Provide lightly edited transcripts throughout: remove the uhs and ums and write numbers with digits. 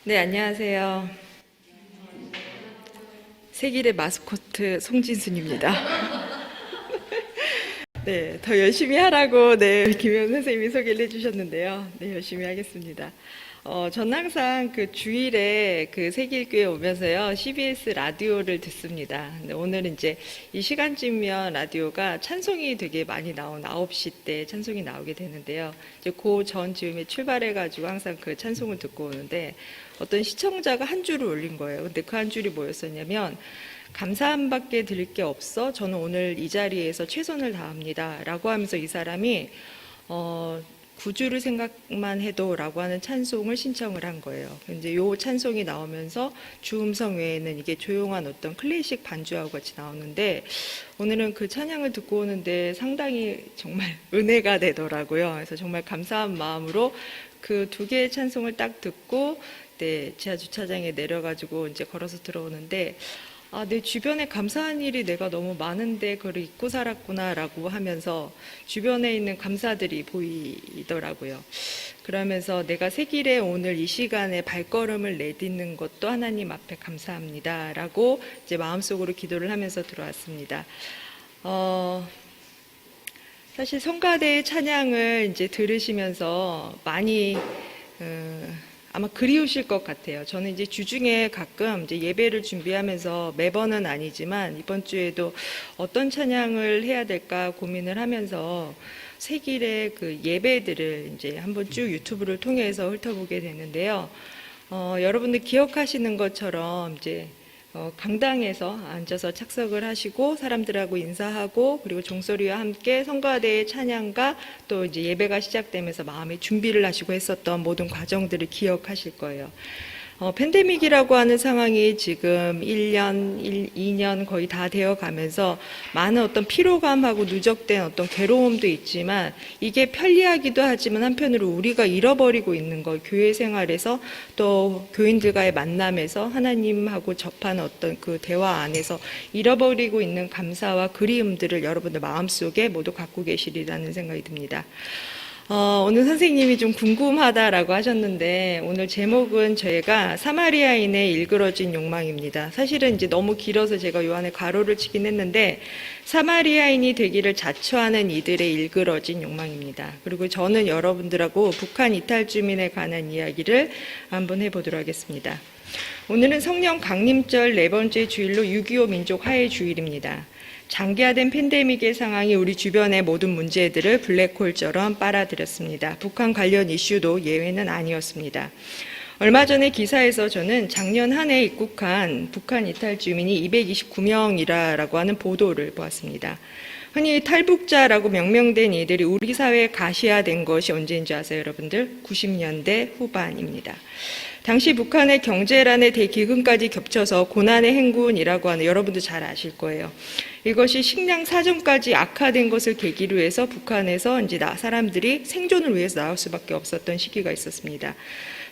네, 안녕하세요. 세길의 마스코트 송진순입니다. 네, 더 열심히 하라고 김현 선생님이 소개를 해주셨는데요. 네, 열심히 하겠습니다. 저는 항상 그 주일에 그 세길교회 오면서요, CBS 라디오를 듣습니다. 근데 오늘은 이제 이 시간쯤이면 라디오가 찬송이 되게 많이 나온 9시 때 찬송이 나오게 되는데요. 이제 그 전쯤에 출발해가지고 항상 그 찬송을 듣고 오는데 어떤 시청자가 한 줄을 올린 거예요. 근데 그 한 줄이 뭐였었냐면, 감사함밖에 드릴 게 없어. 저는 오늘 이 자리에서 최선을 다합니다. 라고 하면서 이 사람이 구주를 생각만 해도 라고 하는 찬송을 신청을 한 거예요. 이제 요 찬송이 나오면서 주음성 외에는 이게 조용한 어떤 클래식 반주하고 같이 나오는데, 오늘은 그 찬양을 듣고 오는데 상당히 정말 은혜가 되더라고요. 그래서 정말 감사한 마음으로 그 두 개의 찬송을 딱 듣고 지하 주차장에 내려가지고 이제 걸어서 들어오는데, 내 주변에 감사한 일이 내가 너무 많은데 그걸 잊고 살았구나라고 하면서 주변에 있는 감사들이 보이더라고요. 그러면서 내가 새 길에 오늘 이 시간에 발걸음을 내딛는 것도 하나님 앞에 감사합니다라고 이제 마음속으로 기도를 하면서 들어왔습니다. 사실 성가대의 찬양을 이제 들으시면서 많이 아마 그리우실 것 같아요. 저는 이제 주중에 가끔 이제 예배를 준비하면서, 매번은 아니지만 이번 주에도 어떤 찬양을 해야 될까 고민을 하면서 세길의 그 예배들을 이제 한번 쭉 유튜브를 통해서 훑어보게 되는데요. 여러분들 기억하시는 것처럼 이제 강당에서 앉아서 착석을 하시고 사람들하고 인사하고, 그리고 종소리와 함께 성가대의 찬양과 또 이제 예배가 시작되면서 마음의 준비를 하시고 했었던 모든 과정들을 기억하실 거예요. 팬데믹이라고 하는 상황이 지금 1년, 2년 거의 다 되어 가면서 많은 어떤 피로감하고 누적된 어떤 괴로움도 있지만, 이게 편리하기도 하지만 한편으로 우리가 잃어버리고 있는 것, 교회 생활에서 또 교인들과의 만남에서 하나님하고 접하는 어떤 그 대화 안에서 잃어버리고 있는 감사와 그리움들을 여러분들 마음속에 모두 갖고 계시리라는 생각이 듭니다. 오늘 선생님이 좀 궁금하다라고 하셨는데, 오늘 제목은 저희가 사마리아인의 일그러진 욕망입니다. 사실은 이제 너무 길어서 제가 요 안에 가로를 치긴 했는데, 사마리아인이 되기를 자처하는 이들의 일그러진 욕망입니다. 그리고 저는 여러분들하고 북한 이탈 주민에 관한 이야기를 한번 해보도록 하겠습니다. 오늘은 성령 강림절 4번째 주일로 6.25 민족 화해 주일입니다. 장기화된 팬데믹의 상황이 우리 주변의 모든 문제들을 블랙홀처럼 빨아들였습니다. 북한 관련 이슈도 예외는 아니었습니다. 얼마 전에 기사에서 저는 작년 한 해 입국한 북한 이탈 주민이 229명이라고 하는 보도를 보았습니다. 흔히 탈북자라고 명명된 이들이 우리 사회에 가시화된 것이 언제인지 아세요, 여러분들? 90년대 후반입니다. 당시 북한의 경제란의 대기근까지 겹쳐서 고난의 행군이라고 하는, 여러분도 잘 아실 거예요. 이것이 식량 사정까지 악화된 것을 계기로 해서 북한에서 이제 사람들이 생존을 위해서 나올 수밖에 없었던 시기가 있었습니다.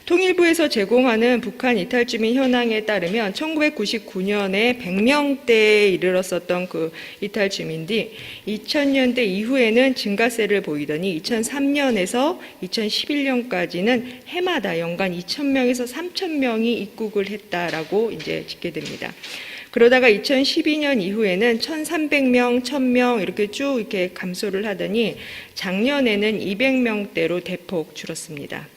통일부에서 제공하는 북한 이탈주민 현황에 따르면 1999년에 100명대에 이르렀었던 그 이탈주민들이 2000년대 이후에는 증가세를 보이더니 2003년에서 2011년까지는 해마다 연간 2000명에서 3000명이 입국을 했다라고 이제 짓게 됩니다. 그러다가 2012년 이후에는 1,300명, 1,000명 이렇게 쭉 이렇게 감소를 하더니 작년에는 200명대로 대폭 줄었습니다.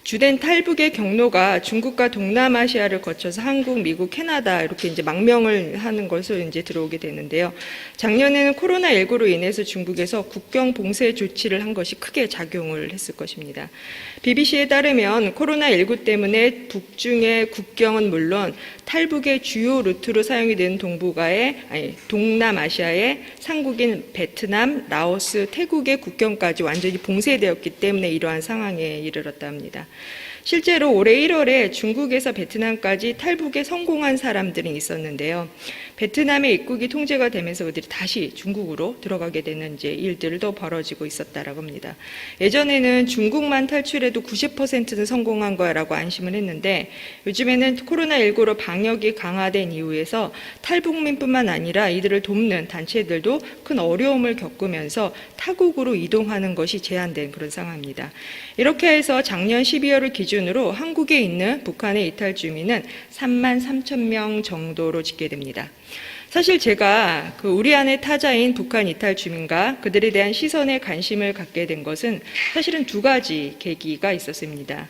주된 탈북의 경로가 중국과 동남아시아를 거쳐서 한국, 미국, 캐나다 이렇게 이제 망명을 하는 것으로 이제 들어오게 되는데요. 작년에는 코로나19로 인해서 중국에서 국경 봉쇄 조치를 한 것이 크게 작용을 했을 것입니다. BBC에 따르면 코로나19 때문에 북중의 국경은 물론 탈북의 주요 루트로 사용이 되는 동남아시아의 상국인 베트남, 라오스, 태국의 국경까지 완전히 봉쇄되었기 때문에 이러한 상황에 이르렀다 합니다. 실제로 올해 1월에 중국에서 베트남까지 탈북에 성공한 사람들이 있었는데요. 베트남의 입국이 통제가 되면서 그들이 다시 중국으로 들어가게 되는 이제 일들도 벌어지고 있었다라고 합니다. 예전에는 중국만 탈출해도 90%는 성공한 거야라고 안심을 했는데, 요즘에는 코로나19로 방역이 강화된 이후에서 탈북민뿐만 아니라 이들을 돕는 단체들도 큰 어려움을 겪으면서 타국으로 이동하는 것이 제한된 그런 상황입니다. 이렇게 해서 작년 12월을 기준 기준으로 한국에 있는 북한의 이탈 주민은 3만 3천 명 정도로 집계됩니다. 사실 제가 우리 안의 타자인 북한 이탈 주민과 그들에 대한 시선에 관심을 갖게 된 것은 사실은 두 가지 계기가 있었습니다.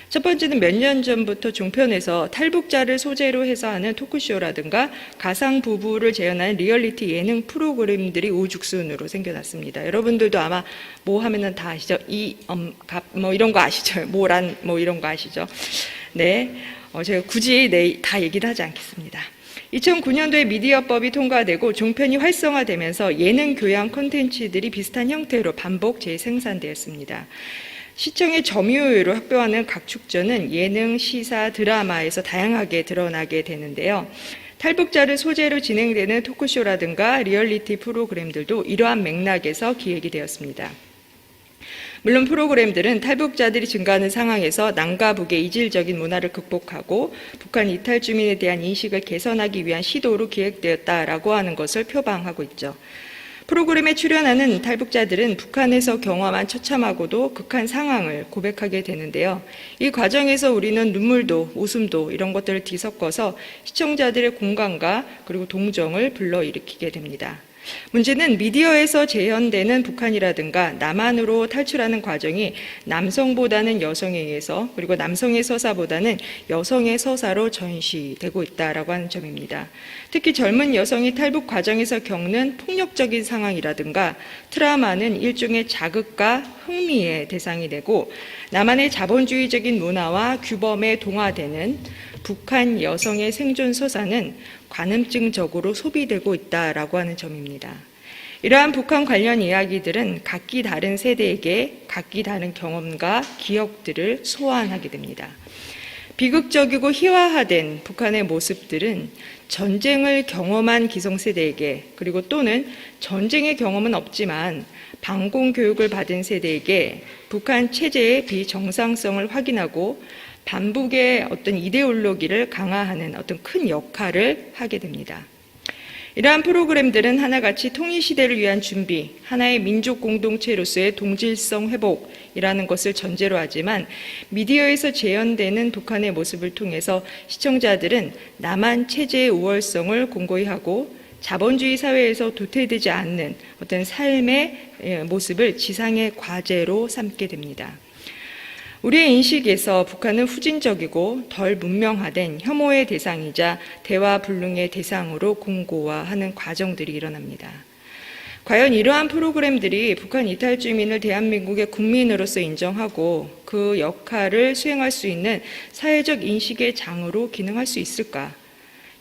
첫 번째는 몇 년 전부터 종편에서 탈북자를 소재로 해서 하는 토크쇼라든가 가상 부부를 재현하는 리얼리티 예능 프로그램들이 우죽순으로 생겨났습니다. 여러분들도 아마 뭐 하면은 다 아시죠? 뭐 이런 거 아시죠? 뭐란 뭐 이런 거 아시죠? 네, 제가 굳이 다 얘기를 하지 않겠습니다. 2009년도에 미디어법이 통과되고 종편이 활성화되면서 예능 교양 콘텐츠들이 비슷한 형태로 반복 재생산되었습니다. 시청의 점유율을 확보하는 각 축전은 예능, 시사, 드라마에서 다양하게 드러나게 되는데요. 탈북자를 소재로 진행되는 토크쇼라든가 리얼리티 프로그램들도 이러한 맥락에서 기획이 되었습니다. 물론 프로그램들은 탈북자들이 증가하는 상황에서 남과 북의 이질적인 문화를 극복하고 북한 이탈 주민에 대한 인식을 개선하기 위한 시도로 기획되었다라고 하는 것을 표방하고 있죠. 프로그램에 출연하는 탈북자들은 북한에서 경험한 처참하고도 극한 상황을 고백하게 되는데요. 이 과정에서 우리는 눈물도 웃음도 이런 것들을 뒤섞어서 시청자들의 공감과 그리고 동정을 불러일으키게 됩니다. 문제는 미디어에서 재현되는 북한이라든가 남한으로 탈출하는 과정이 남성보다는 여성에 의해서 그리고 남성의 서사보다는 여성의 서사로 전시되고 있다라고 하는 점입니다. 특히 젊은 여성이 탈북 과정에서 겪는 폭력적인 상황이라든가 트라우마는 일종의 자극과 흥미의 대상이 되고 남한의 자본주의적인 문화와 규범에 동화되는 북한 여성의 생존 서사는 관음증적으로 소비되고 있다라고 하는 점입니다. 이러한 북한 관련 이야기들은 각기 다른 세대에게 각기 다른 경험과 기억들을 소환하게 됩니다. 비극적이고 희화화된 북한의 모습들은 전쟁을 경험한 기성세대에게 그리고 또는 전쟁의 경험은 없지만 반공교육을 받은 세대에게 북한 체제의 비정상성을 확인하고 반북의 어떤 이데올로기를 강화하는 어떤 큰 역할을 하게 됩니다. 이러한 프로그램들은 하나같이 통일시대를 위한 준비, 하나의 민족 공동체로서의 동질성 회복이라는 것을 전제로 하지만 미디어에서 재현되는 북한의 모습을 통해서 시청자들은 남한 체제의 우월성을 공고히 하고 자본주의 사회에서 도태되지 않는 어떤 삶의 모습을 지상의 과제로 삼게 됩니다. 우리의 인식에서 북한은 후진적이고 덜 문명화된 혐오의 대상이자 대화 불능의 대상으로 공고화하는 과정들이 일어납니다. 과연 이러한 프로그램들이 북한 이탈 주민을 대한민국의 국민으로서 인정하고 그 역할을 수행할 수 있는 사회적 인식의 장으로 기능할 수 있을까?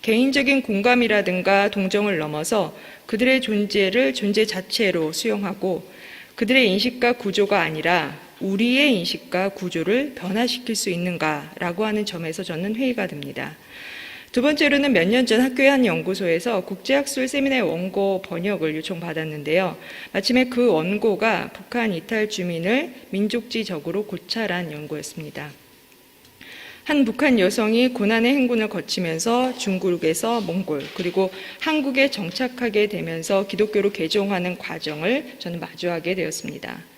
개인적인 공감이라든가 동정을 넘어서 그들의 존재를 존재 자체로 수용하고 그들의 인식과 구조가 아니라 우리의 인식과 구조를 변화시킬 수 있는가라고 하는 점에서 저는 회의가 됩니다. 두 번째로는 몇 년 전 학교의 한 연구소에서 국제학술 세미나의 원고 번역을 요청받았는데요. 마침내 그 원고가 북한 이탈 주민을 민족지적으로 고찰한 연구였습니다. 한 북한 여성이 고난의 행군을 거치면서 중국에서 몽골 그리고 한국에 정착하게 되면서 기독교로 개종하는 과정을 저는 마주하게 되었습니다.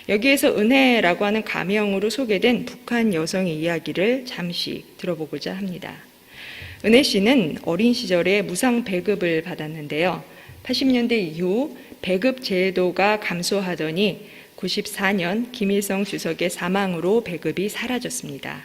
여기에서 은혜라고 하는 가명으로 소개된 북한 여성의 이야기를 잠시 들어보고자 합니다. 은혜 씨는 어린 시절에 무상 배급을 받았는데요. 80년대 이후 배급 제도가 감소하더니 94년 김일성 주석의 사망으로 배급이 사라졌습니다.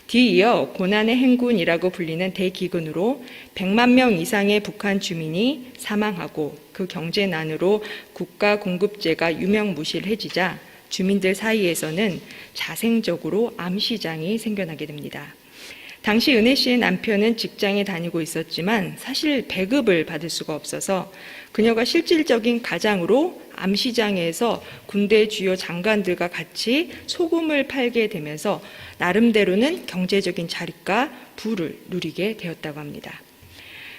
뒤이어 고난의 행군이라고 불리는 대기근으로 100만 명 이상의 북한 주민이 사망하고 그 경제난으로 국가 공급제가 유명무실해지자 주민들 사이에서는 자생적으로 암시장이 생겨나게 됩니다. 당시 은혜 씨의 남편은 직장에 다니고 있었지만 사실 배급을 받을 수가 없어서 그녀가 실질적인 가장으로 암시장에서 군대 주요 장관들과 같이 소금을 팔게 되면서 나름대로는 경제적인 자립과 부를 누리게 되었다고 합니다.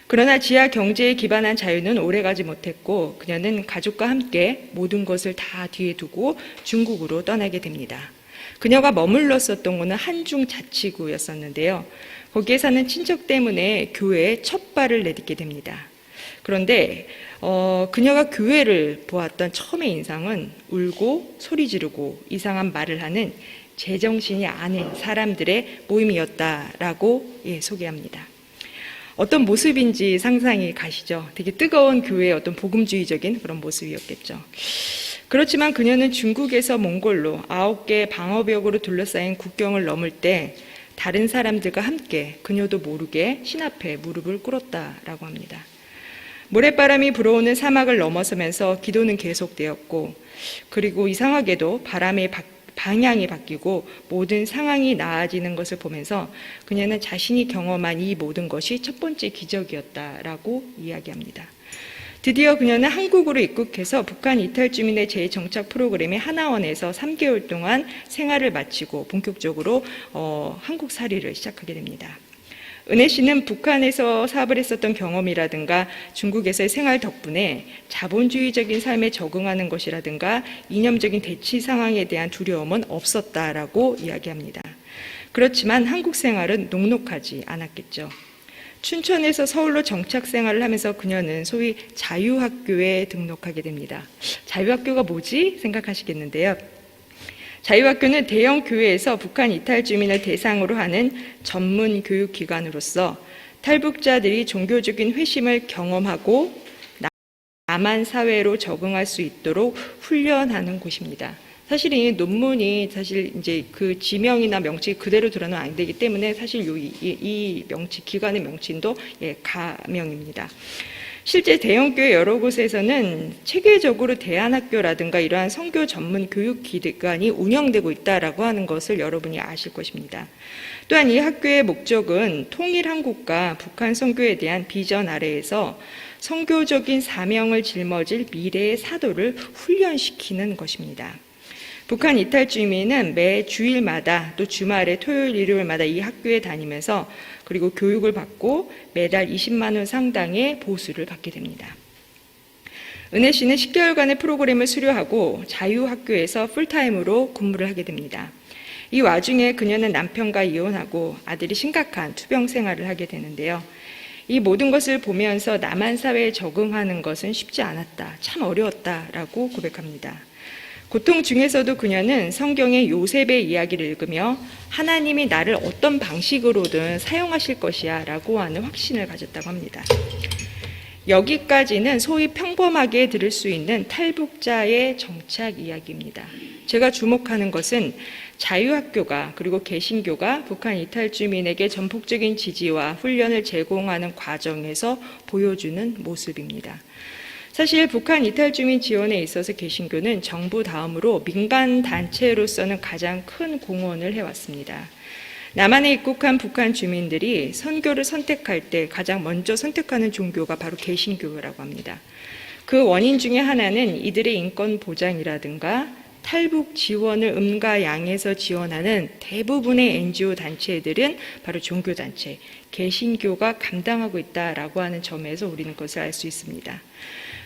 그러나 지하 경제에 기반한 자유는 오래가지 못했고 그녀는 가족과 함께 모든 것을 다 뒤에 두고 중국으로 떠나게 됩니다. 그녀가 머물렀었던 곳은 한중 자치구였었는데요. 거기에 사는 친척 때문에 교회에 첫 발을 내딛게 됩니다. 그런데 그녀가 교회를 보았던 처음의 인상은 울고 소리 지르고 이상한 말을 하는 제정신이 아닌 사람들의 모임이었다라고 소개합니다. 어떤 모습인지 상상이 가시죠? 되게 뜨거운 교회의 어떤 복음주의적인 그런 모습이었겠죠. 그렇지만 그녀는 중국에서 몽골로 9개 방어벽으로 둘러싸인 국경을 넘을 때 다른 사람들과 함께 그녀도 모르게 신 앞에 무릎을 꿇었다라고 합니다. 모래바람이 불어오는 사막을 넘어서면서 기도는 계속되었고, 그리고 이상하게도 바람의 방향이 바뀌고 모든 상황이 나아지는 것을 보면서 그녀는 자신이 경험한 이 모든 것이 첫 번째 기적이었다라고 이야기합니다. 드디어 그녀는 한국으로 입국해서 북한 이탈 주민의 재정착 프로그램의 하나원에서 3개월 동안 생활을 마치고 본격적으로 한국살이를 시작하게 됩니다. 은혜 씨는 북한에서 사업을 했었던 경험이라든가 중국에서의 생활 덕분에 자본주의적인 삶에 적응하는 것이라든가 이념적인 대치 상황에 대한 두려움은 없었다라고 이야기합니다. 그렇지만 한국 생활은 녹록하지 않았겠죠. 춘천에서 서울로 정착 생활을 하면서 그녀는 소위 자유학교에 등록하게 됩니다. 자유학교가 뭐지? 생각하시겠는데요. 자유학교는 대형 교회에서 북한 이탈 주민을 대상으로 하는 전문 교육기관으로서 탈북자들이 종교적인 회심을 경험하고 남한 사회로 적응할 수 있도록 훈련하는 곳입니다. 사실 이 논문이 사실 이제 그 지명이나 명칭이 그대로 들어는 안 되기 때문에 사실 이 명칭, 기관의 명칭도 가명입니다. 실제 대형교회 여러 곳에서는 체계적으로 대안학교라든가 이러한 선교 전문 교육기관이 운영되고 있다라고 하는 것을 여러분이 아실 것입니다. 또한 이 학교의 목적은 통일 한국과 북한 선교에 대한 비전 아래에서 선교적인 사명을 짊어질 미래의 사도를 훈련시키는 것입니다. 북한 이탈 주민은 매 주일마다 또 주말에 토요일, 일요일마다 이 학교에 다니면서 그리고 교육을 받고 매달 20만 원 상당의 보수를 받게 됩니다. 은혜 씨는 10개월간의 프로그램을 수료하고 자유학교에서 풀타임으로 근무를 하게 됩니다. 이 와중에 그녀는 남편과 이혼하고 아들이 심각한 투병 생활을 하게 되는데요. 이 모든 것을 보면서 남한 사회에 적응하는 것은 쉽지 않았다, 참 어려웠다라고 고백합니다. 고통 중에서도 그녀는 성경의 요셉의 이야기를 읽으며 하나님이 나를 어떤 방식으로든 사용하실 것이야 라고 하는 확신을 가졌다고 합니다. 여기까지는 소위 평범하게 들을 수 있는 탈북자의 정착 이야기입니다. 제가 주목하는 것은 자유학교가 그리고 개신교가 북한 이탈 주민에게 전폭적인 지지와 훈련을 제공하는 과정에서 보여주는 모습입니다. 사실 북한 이탈 주민 지원에 있어서 개신교는 정부 다음으로 민간 단체로서는 가장 큰 공헌을 해왔습니다. 남한에 입국한 북한 주민들이 선교를 선택할 때 가장 먼저 선택하는 종교가 바로 개신교라고 합니다. 그 원인 중에 하나는 이들의 인권 보장이라든가 탈북 지원을 음과 양에서 지원하는 대부분의 NGO 단체들은 바로 종교단체, 개신교가 감당하고 있다라고 하는 점에서 우리는 그것을 알 수 있습니다.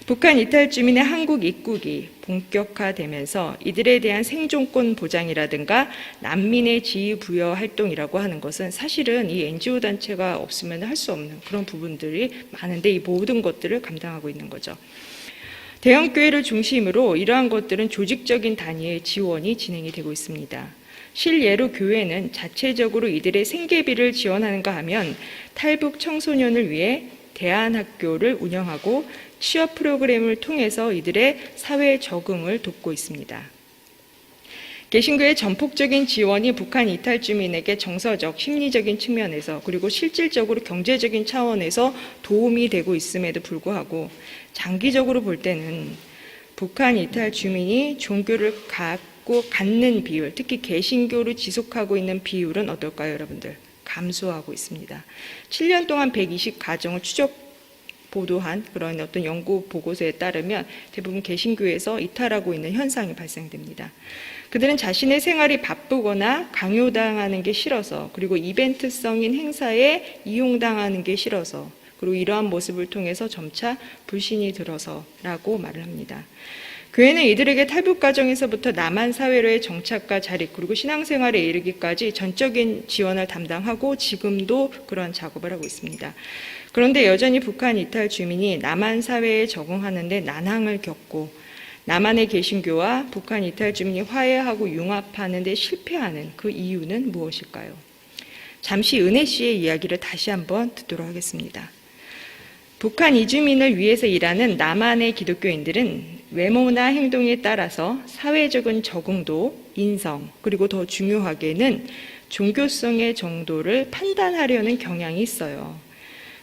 북한 이탈 주민의 한국 입국이 본격화되면서 이들에 대한 생존권 보장이라든가 난민의 지위 부여 활동이라고 하는 것은 사실은 이 NGO 단체가 없으면 할 수 없는 그런 부분들이 많은데 이 모든 것들을 감당하고 있는 거죠. 대형교회를 중심으로 이러한 것들은 조직적인 단위의 지원이 진행이 되고 있습니다. 실예로 교회는 자체적으로 이들의 생계비를 지원하는가 하면 탈북 청소년을 위해 대안학교를 운영하고 취업 프로그램을 통해서 이들의 사회 적응을 돕고 있습니다. 개신교의 전폭적인 지원이 북한 이탈 주민에게 정서적, 심리적인 측면에서 그리고 실질적으로 경제적인 차원에서 도움이 되고 있음에도 불구하고 장기적으로 볼 때는 북한 이탈 주민이 종교를 갖는 비율, 특히 개신교를 지속하고 있는 비율은 어떨까요, 여러분들? 감소하고 있습니다. 7년 동안 120가정을 보도한 그런 어떤 연구 보고서에 따르면 대부분 개신교에서 이탈하고 있는 현상이 발생됩니다. 그들은 자신의 생활이 바쁘거나 강요당하는 게 싫어서 그리고 이벤트성인 행사에 이용당하는 게 싫어서 그리고 이러한 모습을 통해서 점차 불신이 들어서라고 말을 합니다. 교회는 이들에게 탈북 과정에서부터 남한 사회로의 정착과 자립 그리고 신앙생활에 이르기까지 전적인 지원을 담당하고 지금도 그러한 작업을 하고 있습니다. 그런데 여전히 북한 이탈 주민이 남한 사회에 적응하는 데 난항을 겪고 남한의 개신교와 북한 이탈 주민이 화해하고 융합하는 데 실패하는 그 이유는 무엇일까요? 잠시 은혜 씨의 이야기를 다시 한번 듣도록 하겠습니다. 북한 이주민을 위해서 일하는 남한의 기독교인들은 외모나 행동에 따라서 사회적인 적응도, 인성, 그리고 더 중요하게는 종교성의 정도를 판단하려는 경향이 있어요.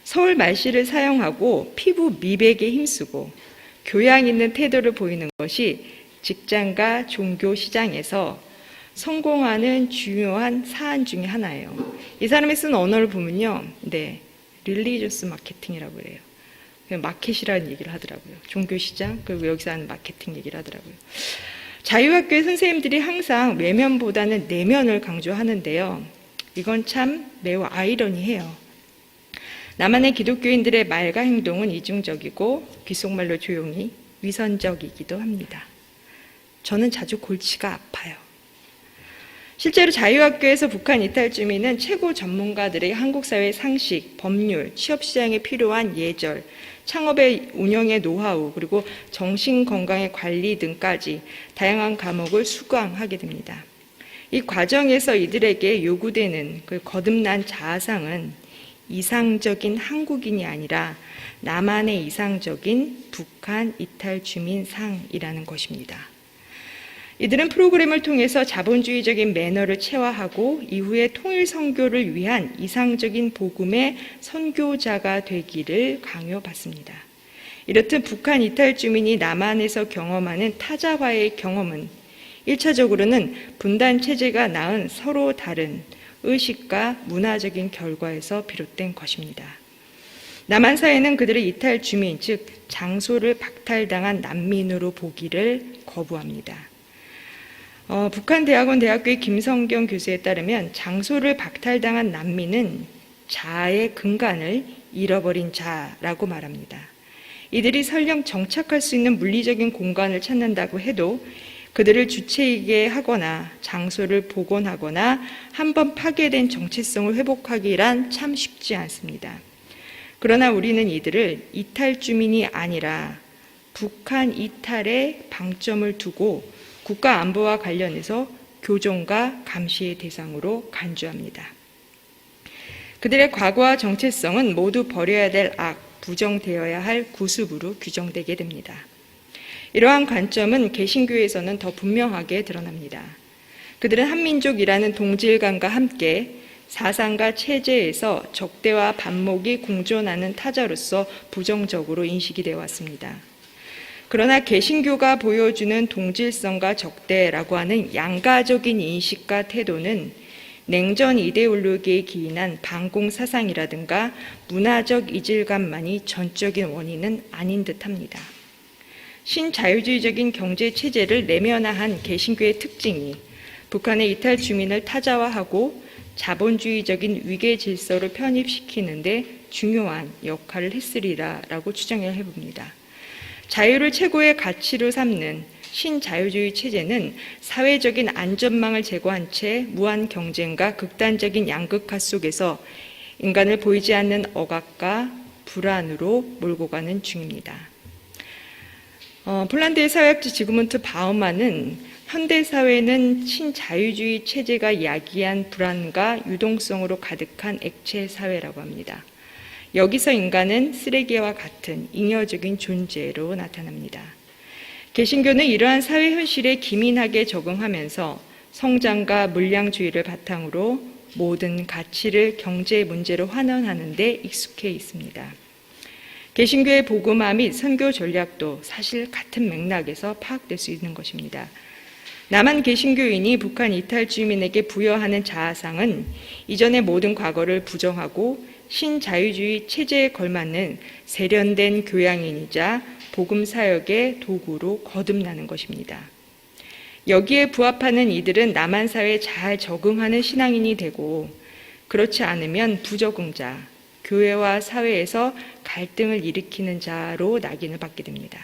서울 말씨를 사용하고 피부 미백에 힘쓰고 교양 있는 태도를 보이는 것이 직장과 종교 시장에서 성공하는 중요한 사안 중에 하나예요. 이 사람이 쓴 언어를 보면요. 네, 릴리저스 마케팅이라고 그래요. 마켓이라는 얘기를 하더라고요. 종교 시장, 그리고 여기서 하는 마케팅 얘기를 하더라고요. 자유학교의 선생님들이 항상 외면보다는 내면을 강조하는데요. 이건 참 매우 아이러니해요. 남한의 기독교인들의 말과 행동은 이중적이고 귓속말로 조용히 위선적이기도 합니다. 저는 자주 골치가 아파요. 실제로 자유학교에서 북한 이탈 주민은 최고 전문가들의 한국사회 상식, 법률, 취업시장에 필요한 예절, 창업의 운영의 노하우, 그리고 정신건강의 관리 등까지 다양한 과목을 수강하게 됩니다. 이 과정에서 이들에게 요구되는 그 거듭난 자아상은 이상적인 한국인이 아니라 남한의 이상적인 북한 이탈 주민상이라는 것입니다. 이들은 프로그램을 통해서 자본주의적인 매너를 체화하고 이후에 통일 선교를 위한 이상적인 복음의 선교자가 되기를 강요받습니다. 이렇듯 북한 이탈 주민이 남한에서 경험하는 타자와의 경험은 1차적으로는 분단 체제가 낳은 서로 다른 의식과 문화적인 결과에서 비롯된 것입니다. 남한 사회는 그들의 이탈 주민, 즉 장소를 박탈당한 난민으로 보기를 거부합니다. 북한 대학원 대학교의 김성경 교수에 따르면 장소를 박탈당한 난민은 자아의 근간을 잃어버린 자라고 말합니다. 이들이 설령 정착할 수 있는 물리적인 공간을 찾는다고 해도 그들을 주체이게 하거나 장소를 복원하거나 한번 파괴된 정체성을 회복하기란 참 쉽지 않습니다. 그러나 우리는 이들을 이탈 주민이 아니라 북한 이탈에 방점을 두고 국가 안보와 관련해서 교정과 감시의 대상으로 간주합니다. 그들의 과거와 정체성은 모두 버려야 될 악, 부정되어야 할 구습으로 규정되게 됩니다. 이러한 관점은 개신교에서는 더 분명하게 드러납니다. 그들은 한민족이라는 동질감과 함께 사상과 체제에서 적대와 반목이 공존하는 타자로서 부정적으로 인식이 되어 왔습니다. 그러나 개신교가 보여주는 동질성과 적대라고 하는 양가적인 인식과 태도는 냉전 이데올로기에 기인한 반공 사상이라든가 문화적 이질감만이 전적인 원인은 아닌 듯합니다. 신자유주의적인 경제 체제를 내면화한 개신교의 특징이 북한의 이탈 주민을 타자화하고 자본주의적인 위계 질서로 편입시키는데 중요한 역할을 했으리라라고 추정을 해봅니다. 자유를 최고의 가치로 삼는 신자유주의 체제는 사회적인 안전망을 제거한 채 무한 경쟁과 극단적인 양극화 속에서 인간을 보이지 않는 억압과 불안으로 몰고 가는 중입니다. 폴란드의 사회학자 지그문트 바우만은 현대사회는 신자유주의 체제가 야기한 불안과 유동성으로 가득한 액체 사회라고 합니다. 여기서 인간은 쓰레기와 같은 잉여적인 존재로 나타납니다. 개신교는 이러한 사회 현실에 기민하게 적응하면서 성장과 물량주의를 바탕으로 모든 가치를 경제 문제로 환원하는 데 익숙해 있습니다. 개신교의 복음화 및 선교 전략도 사실 같은 맥락에서 파악될 수 있는 것입니다. 남한 개신교인이 북한 이탈 주민에게 부여하는 자아상은 이전의 모든 과거를 부정하고 신자유주의 체제에 걸맞는 세련된 교양인이자 복음 사역의 도구로 거듭나는 것입니다. 여기에 부합하는 이들은 남한 사회에 잘 적응하는 신앙인이 되고 그렇지 않으면 부적응자, 교회와 사회에서 갈등을 일으키는 자로 낙인을 받게 됩니다.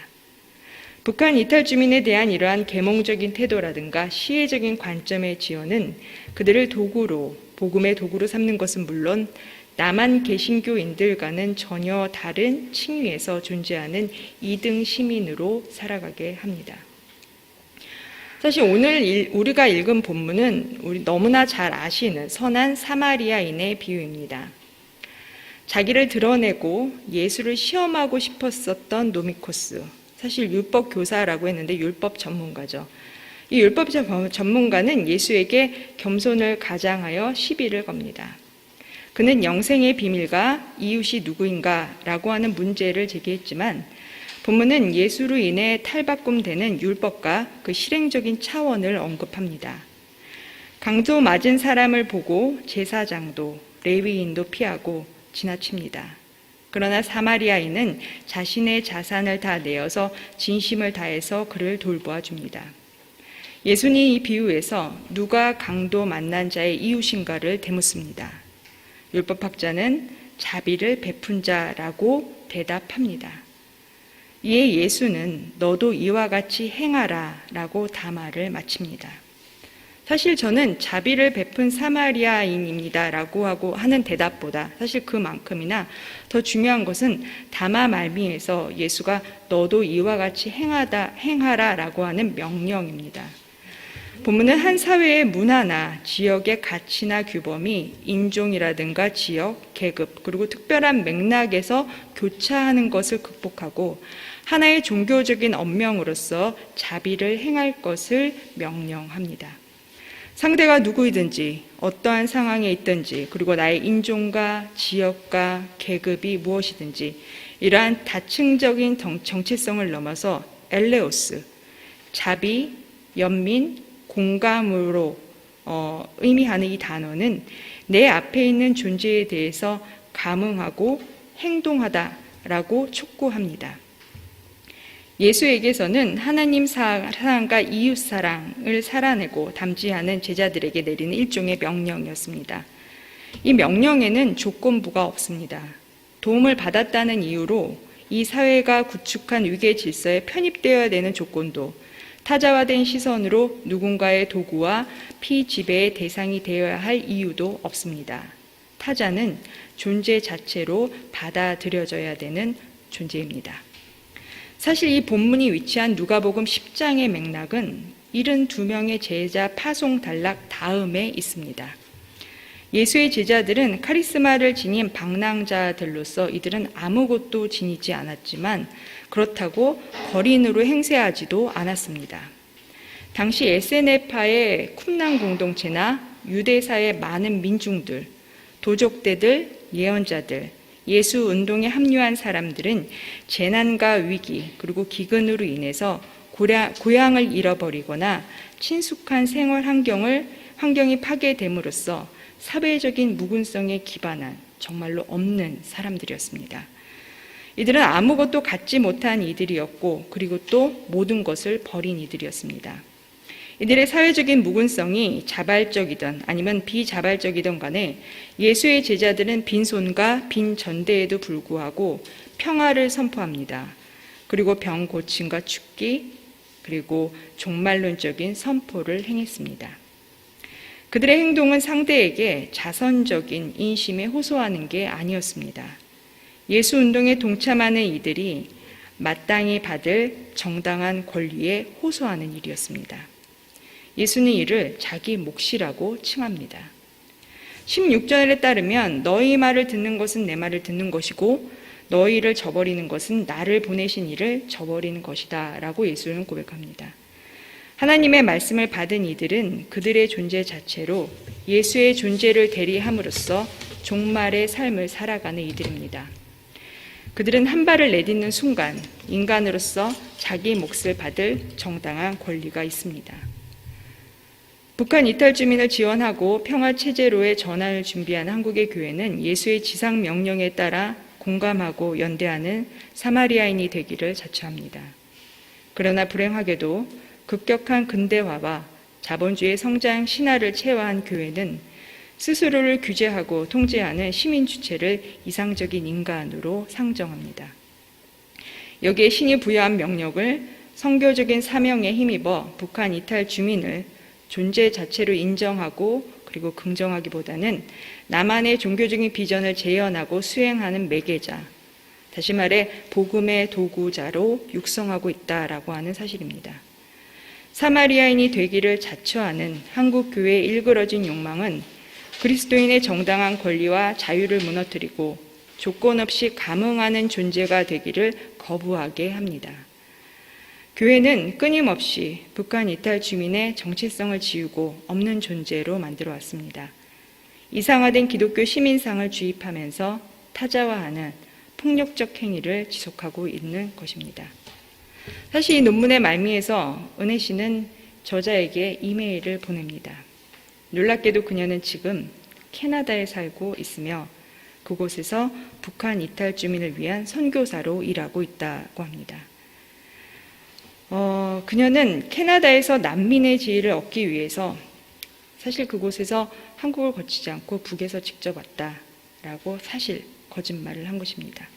북한 이탈 주민에 대한 이러한 계몽적인 태도라든가 시혜적인 관점의 지원은 그들을 도구로, 복음의 도구로 삼는 것은 물론 남한 개신교인들과는 전혀 다른 층위에서 존재하는 2등 시민으로 살아가게 합니다. 사실 오늘 우리가 읽은 본문은 우리 너무나 잘 아시는 선한 사마리아인의 비유입니다. 자기를 드러내고 예수를 시험하고 싶었었던 노미코스, 사실 율법 교사라고 했는데 율법 전문가죠. 이 율법 전문가는 예수에게 겸손을 가장하여 시비를 겁니다. 그는 영생의 비밀과 이웃이 누구인가 라고 하는 문제를 제기했지만 본문은 예수로 인해 탈바꿈되는 율법과 그 실행적인 차원을 언급합니다. 강도 맞은 사람을 보고 제사장도 레위인도 피하고 지나칩니다. 그러나 사마리아인은 자신의 자산을 다 내어서 진심을 다해서 그를 돌보아 줍니다. 예수님이 이 비유에서 누가 강도 만난 자의 이웃인가를 되묻습니다. 율법학자는 자비를 베푼 자라고 대답합니다. 이에 예수는 너도 이와 같이 행하라 라고 담화를 마칩니다. 사실 저는 자비를 베푼 사마리아인입니다 라고 하는 대답보다 사실 그만큼이나 더 중요한 것은 담화 말미에서 예수가 너도 이와 같이 행하라 라고 하는 명령입니다. 본문은 한 사회의 문화나 지역의 가치나 규범이 인종이라든가 지역, 계급, 그리고 특별한 맥락에서 교차하는 것을 극복하고 하나의 종교적인 언명으로서 자비를 행할 것을 명령합니다. 상대가 누구이든지 어떠한 상황에 있든지 그리고 나의 인종과 지역과 계급이 무엇이든지 이러한 다층적인 정체성을 넘어서 엘레오스, 자비, 연민, 공감으로 의미하는 이 단어는 내 앞에 있는 존재에 대해서 감응하고 행동하다라고 촉구합니다. 예수에게서는 하나님 사랑과 이웃 사랑을 살아내고 담지하는 제자들에게 내리는 일종의 명령이었습니다. 이 명령에는 조건부가 없습니다. 도움을 받았다는 이유로 이 사회가 구축한 위계 질서에 편입되어야 되는 조건도 타자화된 시선으로 누군가의 도구와 피지배의 대상이 되어야 할 이유도 없습니다. 타자는 존재 자체로 받아들여져야 되는 존재입니다. 사실 이 본문이 위치한 누가복음 10장의 맥락은 72명의 제자 파송 단락 다음에 있습니다. 예수의 제자들은 카리스마를 지닌 방랑자들로서 이들은 아무것도 지니지 않았지만 그렇다고 거린으로 행세하지도 않았습니다. 당시 SNF파의 쿰랑 공동체나 유대사의 많은 민중들, 도적대들, 예언자들, 예수 운동에 합류한 사람들은 재난과 위기 그리고 기근으로 인해서 고향을 잃어버리거나 친숙한 생활 환경이 파괴됨으로써 사회적인 무근성에 기반한 정말로 없는 사람들이었습니다. 이들은 아무것도 갖지 못한 이들이었고 그리고 또 모든 것을 버린 이들이었습니다. 이들의 사회적인 무근성이 자발적이든 아니면 비자발적이든 간에 예수의 제자들은 빈손과 빈 전대에도 불구하고 평화를 선포합니다. 그리고 병 고침과 죽기 그리고 종말론적인 선포를 행했습니다. 그들의 행동은 상대에게 자선적인 인심에 호소하는 게 아니었습니다. 예수 운동에 동참하는 이들이 마땅히 받을 정당한 권리에 호소하는 일이었습니다. 예수는 이를 자기 몫이라고 칭합니다. 16절에 따르면 너희 말을 듣는 것은 내 말을 듣는 것이고 너희를 저버리는 것은 나를 보내신 이를 저버리는 것이다 라고 예수는 고백합니다. 하나님의 말씀을 받은 이들은 그들의 존재 자체로 예수의 존재를 대리함으로써 종말의 삶을 살아가는 이들입니다. 그들은 한 발을 내딛는 순간 인간으로서 자기 몫을 받을 정당한 권리가 있습니다. 북한 이탈 주민을 지원하고 평화체제로의 전환을 준비한 한국의 교회는 예수의 지상 명령에 따라 공감하고 연대하는 사마리아인이 되기를 자처합니다. 그러나 불행하게도 급격한 근대화와 자본주의 성장 신화를 체화한 교회는 스스로를 규제하고 통제하는 시민 주체를 이상적인 인간으로 상정합니다. 여기에 신이 부여한 명령을 선교적인 사명에 힘입어 북한 이탈 주민을 존재 자체로 인정하고 그리고 긍정하기보다는 나만의 종교적인 비전을 재현하고 수행하는 매개자, 다시 말해 복음의 도구자로 육성하고 있다라고 하는 사실입니다. 사마리아인이 되기를 자처하는 한국 교회의 일그러진 욕망은 그리스도인의 정당한 권리와 자유를 무너뜨리고 조건 없이 감응하는 존재가 되기를 거부하게 합니다. 교회는 끊임없이 북한 이탈 주민의 정체성을 지우고 없는 존재로 만들어 왔습니다. 이상화된 기독교 시민상을 주입하면서 타자화하는 폭력적 행위를 지속하고 있는 것입니다. 사실 이 논문의 말미에서 은혜 씨는 저자에게 이메일을 보냅니다. 놀랍게도 그녀는 지금 캐나다에 살고 있으며 그곳에서 북한 이탈 주민을 위한 선교사로 일하고 있다고 합니다. 그녀는 캐나다에서 난민의 지위를 얻기 위해서 사실 그곳에서 한국을 거치지 않고 북에서 직접 왔다라고 사실 거짓말을 한 것입니다.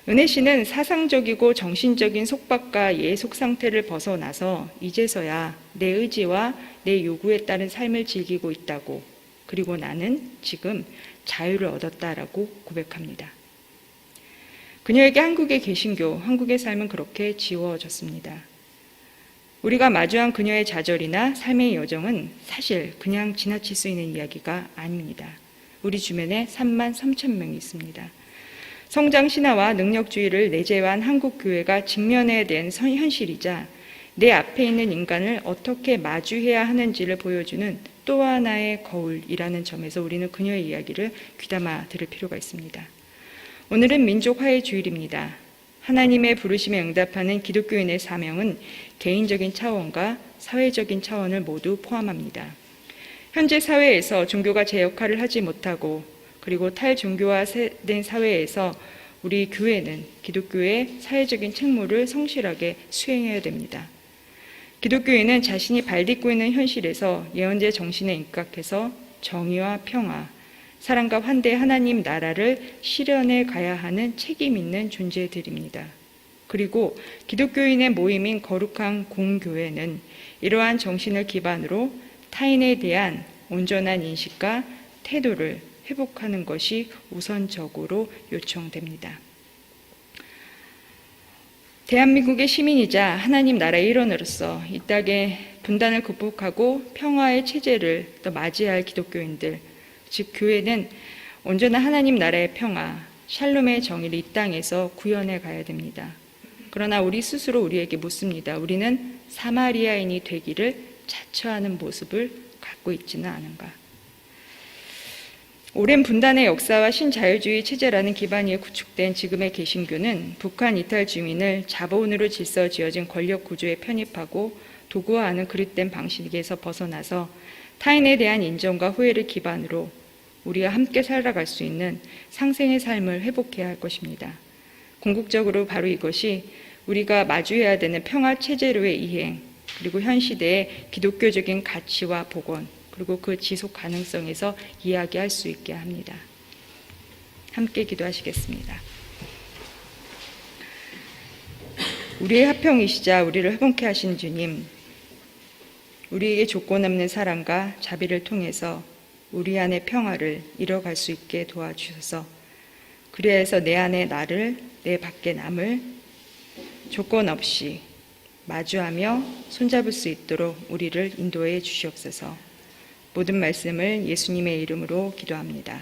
은혜 씨는 사상적이고 정신적인 속박과 예속 상태를 벗어나서 이제서야 내 의지와 내 요구에 따른 삶을 즐기고 있다고, 그리고 나는 지금 자유를 얻었다라고 고백합니다. 그녀에게 한국의 개신교, 한국의 삶은 그렇게 지워졌습니다. 우리가 마주한 그녀의 좌절이나 삶의 여정은 사실 그냥 지나칠 수 있는 이야기가 아닙니다. 우리 주변에 3만 3천 명이 있습니다. 성장 신화와 능력주의를 내재한 한국 교회가 직면해야 된 현실이자 내 앞에 있는 인간을 어떻게 마주해야 하는지를 보여주는 또 하나의 거울이라는 점에서 우리는 그녀의 이야기를 귀담아 들을 필요가 있습니다. 오늘은 민족 화해 주일입니다. 하나님의 부르심에 응답하는 기독교인의 사명은 개인적인 차원과 사회적인 차원을 모두 포함합니다. 현재 사회에서 종교가 제 역할을 하지 못하고, 그리고 탈종교화된 사회에서 우리 교회는 기독교의 사회적인 책무를 성실하게 수행해야 됩니다. 기독교인은 자신이 발딛고 있는 현실에서 예언자 정신에 입각해서 정의와 평화, 사랑과 환대 하나님 나라를 실현해 가야 하는 책임 있는 존재들입니다. 그리고 기독교인의 모임인 거룩한 공교회는 이러한 정신을 기반으로 타인에 대한 온전한 인식과 태도를 회복하는 것이 우선적으로 요청됩니다. 대한민국의 시민이자 하나님 나라의 일원으로서 이 땅의 분단을 극복하고 평화의 체제를 또 맞이할 기독교인들, 즉 교회는 온전한 하나님 나라의 평화, 샬롬의 정의를 이 땅에서 구현해 가야 됩니다. 그러나 우리 스스로 우리에게 묻습니다. 우리는 사마리아인이 되기를 자처하는 모습을 갖고 있지는 않은가? 오랜 분단의 역사와 신자유주의 체제라는 기반 위에 구축된 지금의 개신교는 북한 이탈 주민을 자본으로 질서 지어진 권력 구조에 편입하고 도구화하는 그릇된 방식에서 벗어나서 타인에 대한 인정과 호혜를 기반으로 우리가 함께 살아갈 수 있는 상생의 삶을 회복해야 할 것입니다. 궁극적으로 바로 이것이 우리가 마주해야 되는 평화체제로의 이행, 그리고 현 시대의 기독교적인 가치와 복원, 그리고 그 지속 가능성에서 이야기할 수 있게 합니다. 함께 기도하시겠습니다. 우리의 화평이시자 우리를 회복케 하신 주님, 우리에게 조건 없는 사랑과 자비를 통해서 우리 안의 평화를 이뤄갈 수 있게 도와주셔서, 그래야 해서 내 안에 나를, 내 밖에 남을 조건 없이 마주하며 손잡을 수 있도록 우리를 인도해 주시옵소서. 모든 말씀을 예수님의 이름으로 기도합니다.